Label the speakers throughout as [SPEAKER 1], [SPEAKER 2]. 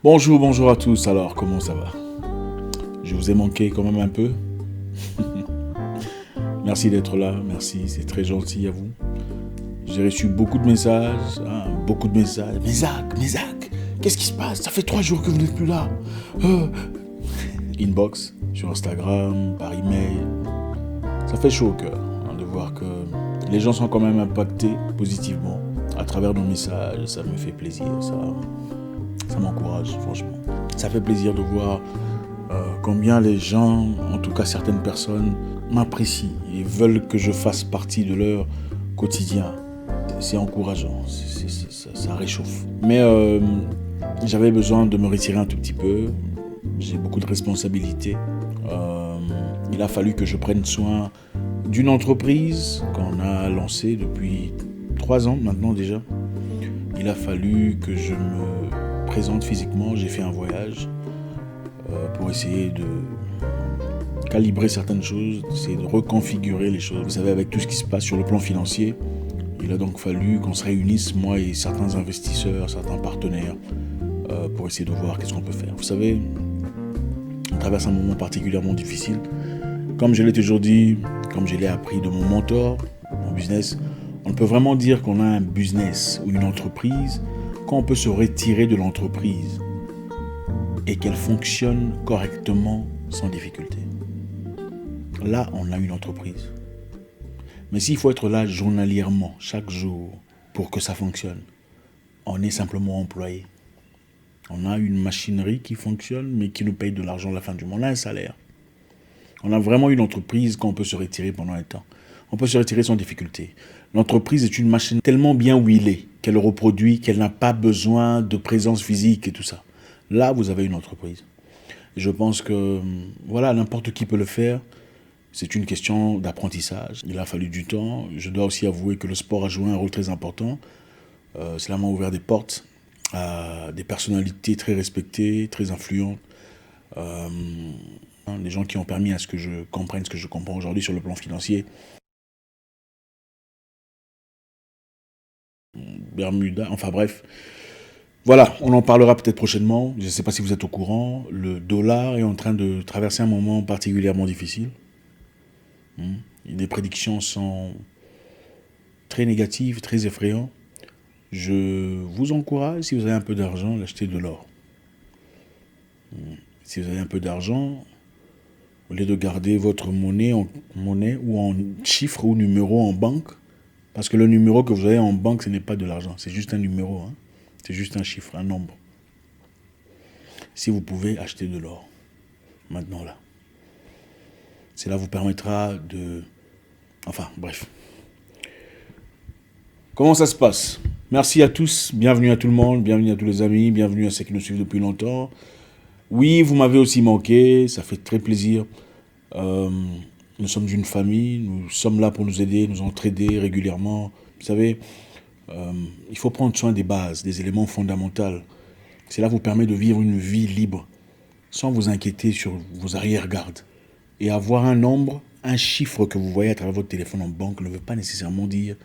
[SPEAKER 1] Bonjour, bonjour à tous. Alors, comment ça va? Je vous ai manqué quand même un peu. Merci d'être là, merci, c'est très gentil à vous. J'ai reçu beaucoup de messages, beaucoup de messages. Mésac, qu'est-ce qui se passe? Ça fait 3 jours que vous n'êtes plus là. Euh, Inbox, sur Instagram, par email. Ça fait chaud au cœur de voir que les gens sont quand même impactés positivement à travers nos messages. Ça me fait plaisir, ça m'encourage, franchement. Ça fait plaisir de voir combien les gens, en tout cas certaines personnes, m'apprécient et veulent que je fasse partie de leur quotidien. C'est encourageant, ça réchauffe. Mais j'avais besoin de me retirer un tout petit peu. J'ai beaucoup de responsabilités. Il a fallu que je prenne soin d'une entreprise qu'on a lancée depuis 3 ans maintenant déjà. Il a fallu que je me présente physiquement. J'ai fait un voyage pour essayer de calibrer certaines choses, essayer de reconfigurer les choses. Vous savez, avec tout ce qui se passe sur le plan financier, il a donc fallu qu'on se réunisse, moi et certains investisseurs, certains partenaires, pour essayer de voir qu'est-ce qu'on peut faire. Vous savez, on traverse un moment particulièrement difficile. Comme je l'ai toujours dit, comme je l'ai appris de mon mentor en business, on ne peut vraiment dire qu'on a un business ou une entreprise quand on peut se retirer de l'entreprise et qu'elle fonctionne correctement sans difficulté. Là, on a une entreprise. Mais s'il faut être là journalièrement, chaque jour, pour que ça fonctionne, on est simplement employé. On a une machinerie qui fonctionne, mais qui nous paye de l'argent à la fin du mois. On a un salaire. On a vraiment une entreprise qu'on peut se retirer pendant un temps. On peut se retirer sans difficulté. L'entreprise est une machine tellement bien huilée qu'elle reproduit, qu'elle n'a pas besoin de présence physique et tout ça. Là, vous avez une entreprise. Et je pense que, voilà, n'importe qui peut le faire. C'est une question d'apprentissage. Il a fallu du temps. Je dois aussi avouer que le sport a joué un rôle très important. Cela m'a ouvert des portes à des personnalités très respectées, très influentes. Des gens qui ont permis à ce que je comprenne ce que je comprends aujourd'hui sur le plan financier. Bermuda, enfin bref. Voilà, on en parlera peut-être prochainement. Je ne sais pas si vous êtes au courant. Le dollar est en train de traverser un moment particulièrement difficile. Les prédictions sont très négatives, très effrayantes. Je vous encourage, si vous avez un peu d'argent, d'acheter de l'or. Si vous avez un peu d'argent, au lieu de garder votre monnaie en monnaie ou en chiffres ou numéros en banque, parce que le numéro que vous avez en banque, ce n'est pas de l'argent, c'est juste un numéro, hein. C'est juste un chiffre, un nombre. Si vous pouvez acheter de l'or, maintenant là, cela vous permettra de... Enfin, bref. Comment ça se passe? Merci à tous, bienvenue à tout le monde, bienvenue à tous les amis, bienvenue à ceux qui nous suivent depuis longtemps. Oui, vous m'avez aussi manqué, ça fait très plaisir. Nous sommes une famille, nous sommes là pour nous aider, nous entraider régulièrement. Vous savez, il faut prendre soin des bases, des éléments fondamentaux. Cela vous permet de vivre une vie libre, sans vous inquiéter sur vos arrière-gardes. Et avoir un nombre, un chiffre que vous voyez à travers votre téléphone en banque ne veut pas nécessairement dire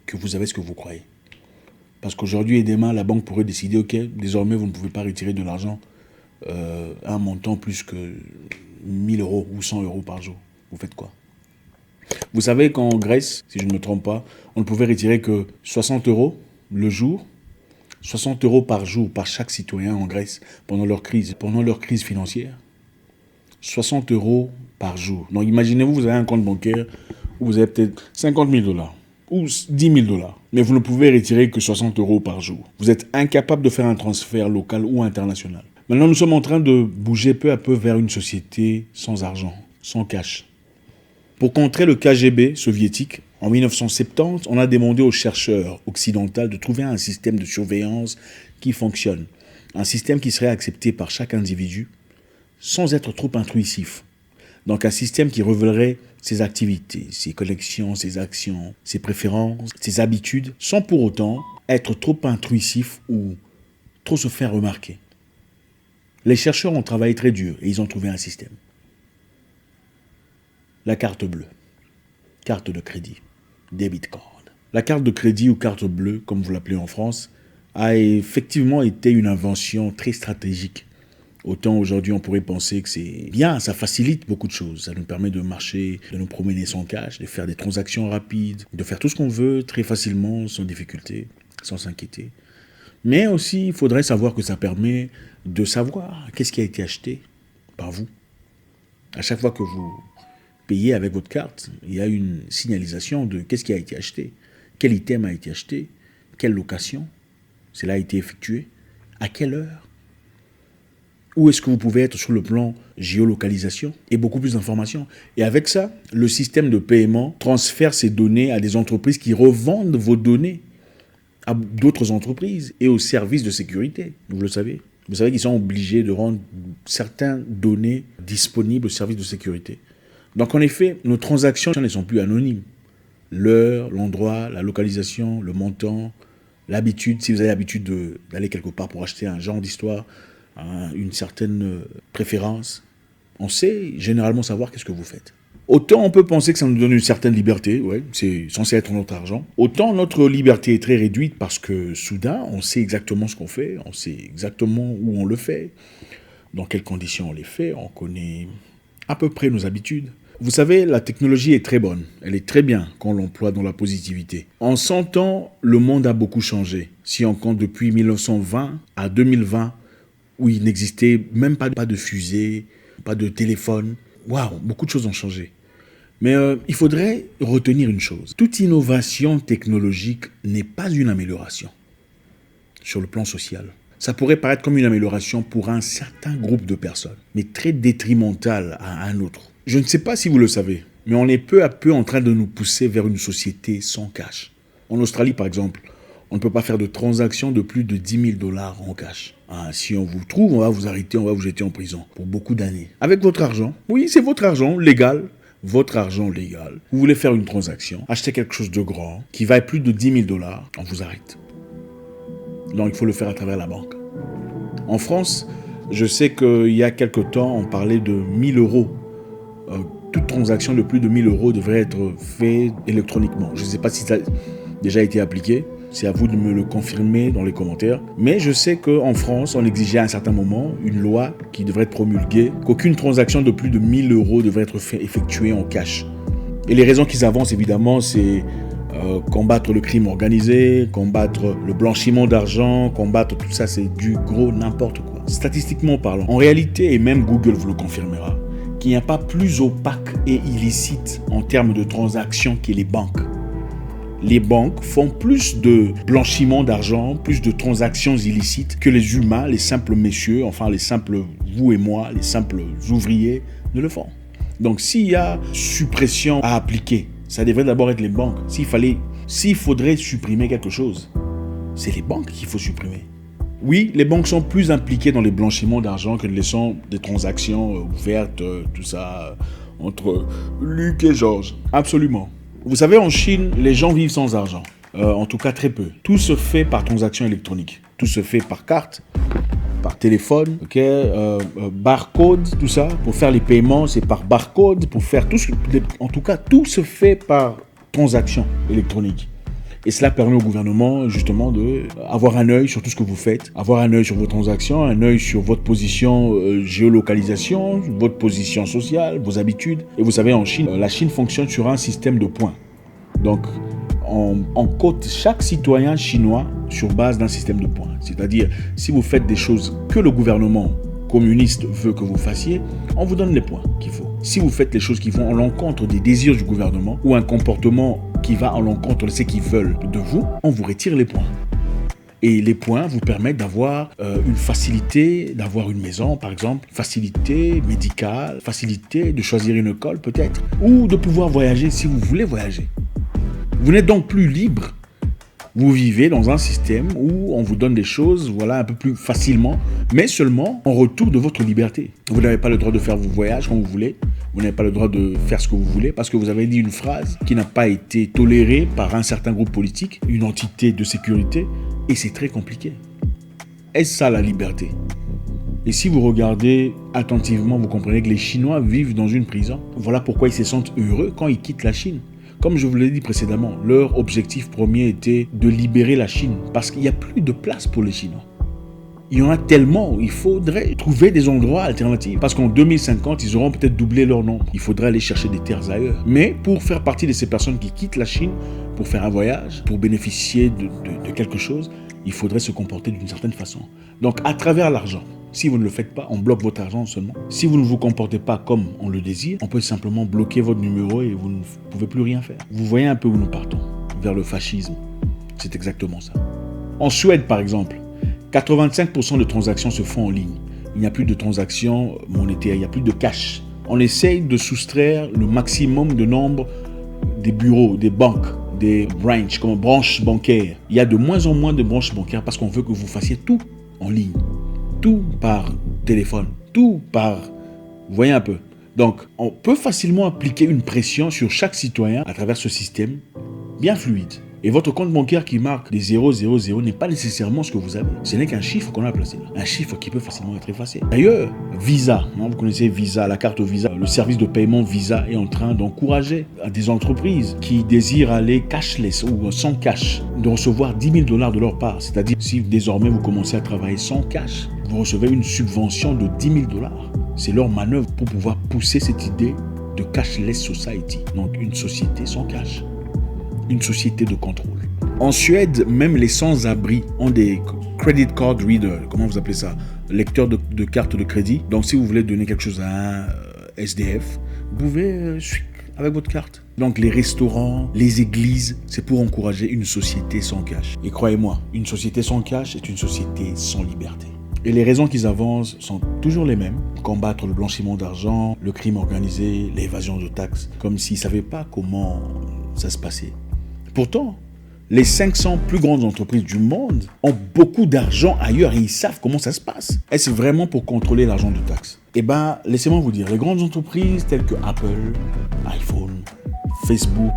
[SPEAKER 1] que vous avez ce que vous croyez. Parce qu'aujourd'hui et demain, la banque pourrait décider, ok, désormais vous ne pouvez pas retirer de l'argent un montant plus que 1000 euros ou 100 euros par jour. Vous faites quoi? Vous savez qu'en Grèce, si je ne me trompe pas, on ne pouvait retirer que 60 euros le jour, 60 euros par jour par chaque citoyen en Grèce pendant leur crise financière. 60 euros par jour. Donc imaginez-vous, vous avez un compte bancaire où vous avez peut-être 50 000 dollars ou 10 000 dollars. Mais vous ne pouvez retirer que 60 euros par jour. Vous êtes incapable de faire un transfert local ou international. Maintenant, nous sommes en train de bouger peu à peu vers une société sans argent, sans cash. Pour contrer le KGB soviétique, en 1970, on a demandé aux chercheurs occidentaux de trouver un système de surveillance qui fonctionne. Un système qui serait accepté par chaque individu sans être trop intrusif. Donc un système qui révélerait ses activités, ses collections, ses actions, ses préférences, ses habitudes, sans pour autant être trop intrusif ou trop se faire remarquer. Les chercheurs ont travaillé très dur et ils ont trouvé un système. La carte bleue, carte de crédit, debit card. La carte de crédit ou carte bleue, comme vous l'appelez en France, a effectivement été une invention très stratégique. Autant aujourd'hui, on pourrait penser que c'est bien, ça facilite beaucoup de choses. Ça nous permet de marcher, de nous promener sans cash, de faire des transactions rapides, de faire tout ce qu'on veut très facilement, sans difficulté, sans s'inquiéter. Mais aussi, il faudrait savoir que ça permet de savoir qu'est-ce qui a été acheté par vous. À chaque fois que vous payez avec votre carte, il y a une signalisation de qu'est-ce qui a été acheté, quel item a été acheté, quelle location cela a été effectué, à quelle heure. Où est-ce que vous pouvez être sur le plan géolocalisation et beaucoup plus d'informations. Et avec ça, le système de paiement transfère ces données à des entreprises qui revendent vos données à d'autres entreprises et aux services de sécurité. Vous le savez. Vous savez qu'ils sont obligés de rendre certaines données disponibles aux services de sécurité. Donc en effet, nos transactions ne sont plus anonymes. L'heure, l'endroit, la localisation, le montant, l'habitude, si vous avez l'habitude d'aller quelque part pour acheter un genre d'histoire, une certaine préférence, on sait généralement savoir qu'est-ce que vous faites. Autant on peut penser que ça nous donne une certaine liberté, ouais, c'est censé être notre argent, autant notre liberté est très réduite parce que soudain, on sait exactement ce qu'on fait, on sait exactement où on le fait, dans quelles conditions on les fait, on connaît à peu près nos habitudes. Vous savez, la technologie est très bonne, elle est très bien quand on l'emploie dans la positivité. En 100 ans, le monde a beaucoup changé. Si on compte depuis 1920 à 2020, où il n'existait même pas de fusée, pas de téléphone. Waouh, beaucoup de choses ont changé. Mais il faudrait retenir une chose. Toute innovation technologique n'est pas une amélioration sur le plan social. Ça pourrait paraître comme une amélioration pour un certain groupe de personnes, mais très détrimentale à un autre. Je ne sais pas si vous le savez, mais on est peu à peu en train de nous pousser vers une société sans cash. En Australie, par exemple, on ne peut pas faire de transactions de plus de 10 000 $ en cash. Si on vous trouve, on va vous arrêter, on va vous jeter en prison pour beaucoup d'années. Avec votre argent, oui, c'est votre argent légal. Votre argent légal. Vous voulez faire une transaction, acheter quelque chose de grand, qui vaille plus de 10 000 $, on vous arrête. Donc il faut le faire à travers la banque. En France, je sais qu'il y a quelque temps, on parlait de 1 000 €. Toute transaction de plus de 1 000 € devrait être faite électroniquement. Je ne sais pas si ça a déjà été appliqué. C'est à vous de me le confirmer dans les commentaires. Mais je sais qu'en France, on exigeait à un certain moment une loi qui devrait être promulguée, qu'aucune transaction de plus de 1 000 € devrait être effectuée en cash. Et les raisons qu'ils avancent, évidemment, c'est combattre le crime organisé, combattre le blanchiment d'argent, combattre tout ça, c'est du gros n'importe quoi. Statistiquement parlant, en réalité, et même Google vous le confirmera, qu'il n'y a pas plus opaque et illicite en termes de transactions que les banques. Les banques font plus de blanchiment d'argent, plus de transactions illicites que les humains, les simples messieurs, enfin les simples vous et moi, les simples ouvriers ne le font. Donc s'il y a suppression à appliquer, ça devrait d'abord être les banques. S'il faudrait supprimer quelque chose, c'est les banques qu'il faut supprimer. Oui, les banques sont plus impliquées dans les blanchiments d'argent que ne le sont des transactions ouvertes, tout ça, entre Luc et Georges. Absolument. Vous savez, en Chine, les gens vivent sans argent. En tout cas, très peu. Tout se fait par transaction électronique. Tout se fait par carte, par téléphone, barcode, tout ça. Pour faire les paiements, c'est par barcode. Pour faire tout, en tout cas, tout se fait par transaction électronique. Et cela permet au gouvernement, justement, d'avoir un œil sur tout ce que vous faites, avoir un œil sur vos transactions, un œil sur votre position géolocalisation, votre position sociale, vos habitudes. Et vous savez, en Chine, la Chine fonctionne sur un système de points. Donc, on cote chaque citoyen chinois sur base d'un système de points. C'est-à-dire, si vous faites des choses que le gouvernement communiste veut que vous fassiez, on vous donne les points qu'il faut. Si vous faites les choses qui vont à l'encontre des désirs du gouvernement ou un comportement qui va à l'encontre de ce qu'ils veulent de vous, on vous retire les points. Et les points vous permettent d'avoir une facilité, d'avoir une maison par exemple, facilité médicale, facilité de choisir une école peut-être, ou de pouvoir voyager si vous voulez voyager. Vous n'êtes donc plus libre. Vous vivez dans un système où on vous donne des choses, un peu plus facilement, mais seulement en retour de votre liberté. Vous n'avez pas le droit de faire vos voyages quand vous voulez. Vous n'avez pas le droit de faire ce que vous voulez parce que vous avez dit une phrase qui n'a pas été tolérée par un certain groupe politique, une entité de sécurité, et c'est très compliqué. Est-ce ça la liberté ? Et si vous regardez attentivement, vous comprenez que les Chinois vivent dans une prison. Voilà pourquoi ils se sentent heureux quand ils quittent la Chine. Comme je vous l'ai dit précédemment, leur objectif premier était de libérer la Chine parce qu'il n'y a plus de place pour les Chinois. Il y en a tellement, il faudrait trouver des endroits alternatifs. Parce qu'en 2050, ils auront peut-être doublé leur nombre. Il faudrait aller chercher des terres ailleurs. Mais pour faire partie de ces personnes qui quittent la Chine, pour faire un voyage, pour bénéficier de quelque chose, il faudrait se comporter d'une certaine façon. Donc, à travers l'argent, si vous ne le faites pas, on bloque votre argent seulement. Si vous ne vous comportez pas comme on le désire, on peut simplement bloquer votre numéro et vous ne pouvez plus rien faire. Vous voyez un peu où nous partons, vers le fascisme. C'est exactement ça. En Suède, par exemple, 85% de transactions se font en ligne. Il n'y a plus de transactions monétaires, il n'y a plus de cash. On essaye de soustraire le maximum de nombre des bureaux, des banques, des branches, comme branches bancaires. Il y a de moins en moins de branches bancaires parce qu'on veut que vous fassiez tout en ligne. Tout par téléphone, tout par... Vous voyez un peu. Donc, on peut facilement appliquer une pression sur chaque citoyen à travers ce système bien fluide. Et votre compte bancaire qui marque des 000 n'est pas nécessairement ce que vous avez. Ce n'est qu'un chiffre qu'on a placé là. Un chiffre qui peut facilement être effacé. D'ailleurs, Visa, vous connaissez Visa, la carte Visa, le service de paiement Visa est en train d'encourager des entreprises qui désirent aller cashless ou sans cash, de recevoir 10 000 $ de leur part. C'est-à-dire, si désormais vous commencez à travailler sans cash, vous recevez une subvention de 10 000 $. C'est leur manœuvre pour pouvoir pousser cette idée de cashless society. Donc, une société sans cash. Une société de contrôle. En Suède, même les sans-abri ont des credit card readers, comment vous appelez ça, lecteurs de cartes de crédit. Donc si vous voulez donner quelque chose à un SDF, vous pouvez avec votre carte. Donc les restaurants, les églises, c'est pour encourager une société sans cash. Et croyez-moi, une société sans cash est une société sans liberté. Et les raisons qu'ils avancent sont toujours les mêmes. Combattre le blanchiment d'argent, le crime organisé, l'évasion de taxes, comme s'ils ne savaient pas comment ça se passait. Pourtant, les 500 plus grandes entreprises du monde ont beaucoup d'argent ailleurs et ils savent comment ça se passe. Est-ce vraiment pour contrôler l'argent de taxes? Eh bien, laissez-moi vous dire, les grandes entreprises telles que Apple, iPhone, Facebook,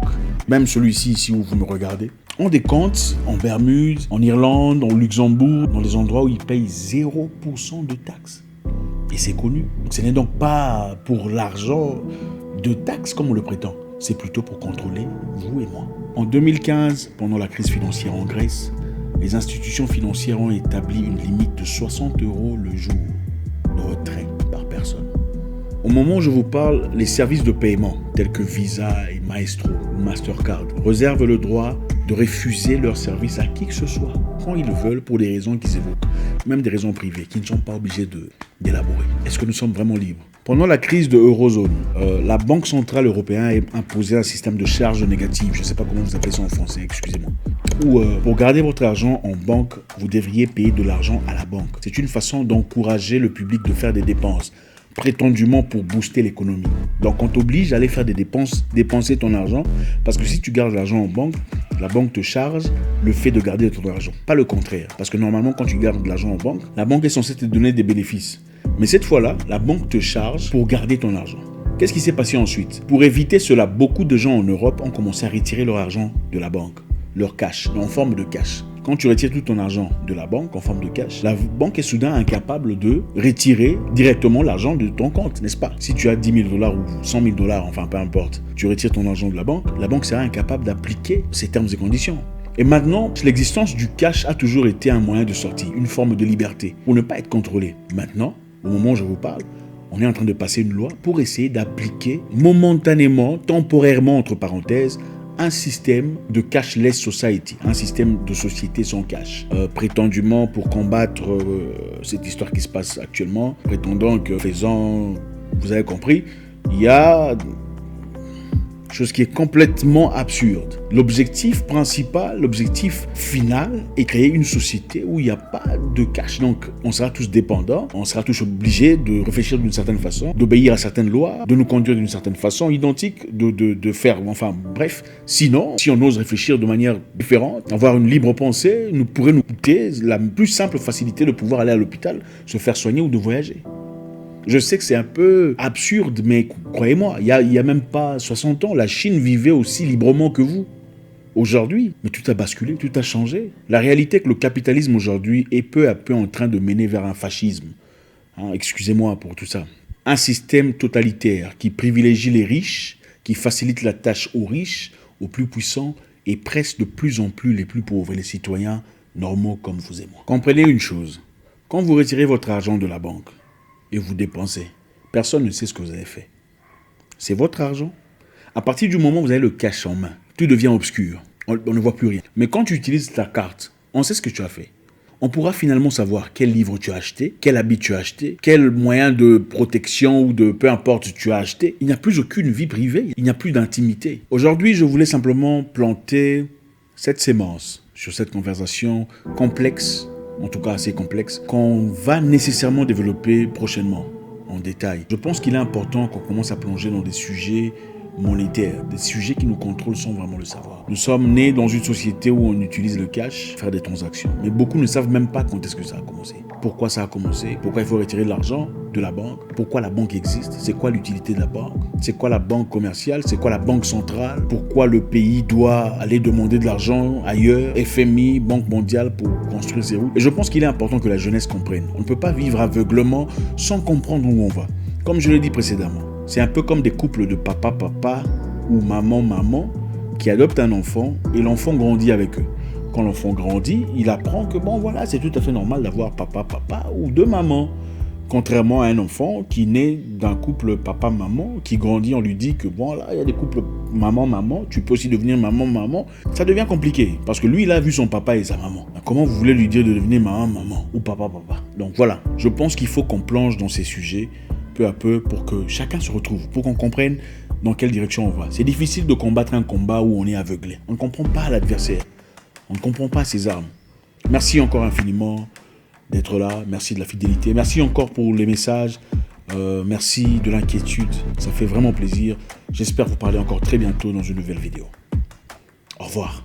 [SPEAKER 1] même celui-ci ici où vous me regardez, ont des comptes en Bermudes, en Irlande, au Luxembourg, dans des endroits où ils payent 0% de taxes. Et c'est connu. Ce n'est donc pas pour l'argent de taxes comme on le prétend. C'est plutôt pour contrôler vous et moi. En 2015, pendant la crise financière en Grèce, les institutions financières ont établi une limite de 60 € le jour de retrait par personne. Au moment où je vous parle, les services de paiement tels que Visa et Maestro ou Mastercard réservent le droit de refuser leurs services à qui que ce soit, quand ils le veulent, pour des raisons qu'ils évoquent, même des raisons privées, qui ne sont pas obligés d'élaborer. Est-ce que nous sommes vraiment libres? Pendant la crise de l'Eurozone, la Banque Centrale Européenne a imposé un système de charges négatives, je ne sais pas comment vous appelez ça en français, excusez-moi, où pour garder votre argent en banque, vous devriez payer de l'argent à la banque. C'est une façon d'encourager le public de faire des dépenses, prétendument pour booster l'économie. Donc on t'oblige à aller faire des dépenses, dépenser ton argent, parce que si tu gardes l'argent en banque, la banque te charge le fait de garder ton argent, pas le contraire. Parce que normalement, quand tu gardes de l'argent en banque, la banque est censée te donner des bénéfices. Mais cette fois-là, la banque te charge pour garder ton argent. Qu'est-ce qui s'est passé ensuite? Pour éviter cela, beaucoup de gens en Europe ont commencé à retirer leur argent de la banque, leur cash, en forme de cash. Quand tu retires tout ton argent de la banque en forme de cash, la banque est soudain incapable de retirer directement l'argent de ton compte, n'est-ce pas? Si tu as 10 000 $ ou 100 000 $, enfin peu importe, tu retires ton argent de la banque sera incapable d'appliquer ces termes et conditions. Et maintenant, l'existence du cash a toujours été un moyen de sortie, une forme de liberté, pour ne pas être contrôlé. Maintenant, au moment où je vous parle, on est en train de passer une loi pour essayer d'appliquer momentanément, temporairement, entre parenthèses, un système de cashless society, un système de société sans cash, prétendument pour combattre cette histoire qui se passe actuellement, prétendant que faisant, vous avez compris, il y a chose qui est complètement absurde. L'objectif principal, l'objectif final est créer une société où il n'y a pas de cash. Donc, on sera tous dépendants, on sera tous obligés de réfléchir d'une certaine façon, d'obéir à certaines lois, de nous conduire d'une certaine façon identique, de faire, enfin bref. Sinon, si on ose réfléchir de manière différente, avoir une libre pensée, nous pourrait nous coûter la plus simple facilité de pouvoir aller à l'hôpital, se faire soigner ou de voyager. Je sais que c'est un peu absurde, mais croyez-moi, il y a même pas 60 ans, la Chine vivait aussi librement que vous. Aujourd'hui, mais tout a basculé, tout a changé. La réalité est que le capitalisme aujourd'hui est peu à peu en train de mener vers un fascisme. Excusez-moi pour tout ça. Un système totalitaire qui privilégie les riches, qui facilite la tâche aux riches, aux plus puissants et pressent de plus en plus les plus pauvres et les citoyens normaux comme vous et moi. Comprenez une chose, quand vous retirez votre argent de la banque et vous dépensez, personne ne sait ce que vous avez fait. C'est votre argent. À partir du moment où vous avez le cash en main, tout devient obscur. On ne voit plus rien. Mais quand tu utilises ta carte, on sait ce que tu as fait. On pourra finalement savoir quel livre tu as acheté, quel habit tu as acheté, quel moyen de protection ou de peu importe tu as acheté. Il n'y a plus aucune vie privée, il n'y a plus d'intimité. Aujourd'hui, je voulais simplement planter cette sémence sur cette conversation complexe, en tout cas assez complexe, qu'on va nécessairement développer prochainement en détail. Je pense qu'il est important qu'on commence à plonger dans des sujets monétaires, des sujets qui nous contrôlent sans vraiment le savoir. Nous sommes nés dans une société où on utilise le cash pour faire des transactions. Mais beaucoup ne savent même pas quand est-ce que ça a commencé. Pourquoi ça a commencé? Pourquoi il faut retirer de l'argent de la banque? Pourquoi la banque existe? C'est quoi l'utilité de la banque? C'est quoi la banque commerciale? C'est quoi la banque centrale? Pourquoi le pays doit aller demander de l'argent ailleurs? FMI, Banque mondiale pour construire ses routes? Et je pense qu'il est important que la jeunesse comprenne. On ne peut pas vivre aveuglement sans comprendre où on va. Comme je l'ai dit précédemment, c'est un peu comme des couples de papa ou maman qui adoptent un enfant et l'enfant grandit avec eux. Quand l'enfant grandit, il apprend que bon voilà, c'est tout à fait normal d'avoir papa ou deux mamans. Contrairement à un enfant qui naît d'un couple papa-maman, qui grandit, on lui dit que bon là, il y a des couples maman-maman, tu peux aussi devenir maman-maman. Ça devient compliqué parce que lui, il a vu son papa et sa maman. Comment vous voulez lui dire de devenir maman ou papa? Donc voilà, je pense qu'il faut qu'on plonge dans ces sujets peu à peu pour que chacun se retrouve, pour qu'on comprenne dans quelle direction on va. C'est difficile de combattre un combat où on est aveuglé. On ne comprend pas l'adversaire. On ne comprend pas ses armes. Merci encore infiniment d'être là. Merci de la fidélité. Merci encore pour les messages. Merci de l'inquiétude. Ça fait vraiment plaisir. J'espère vous parler encore très bientôt dans une nouvelle vidéo. Au revoir.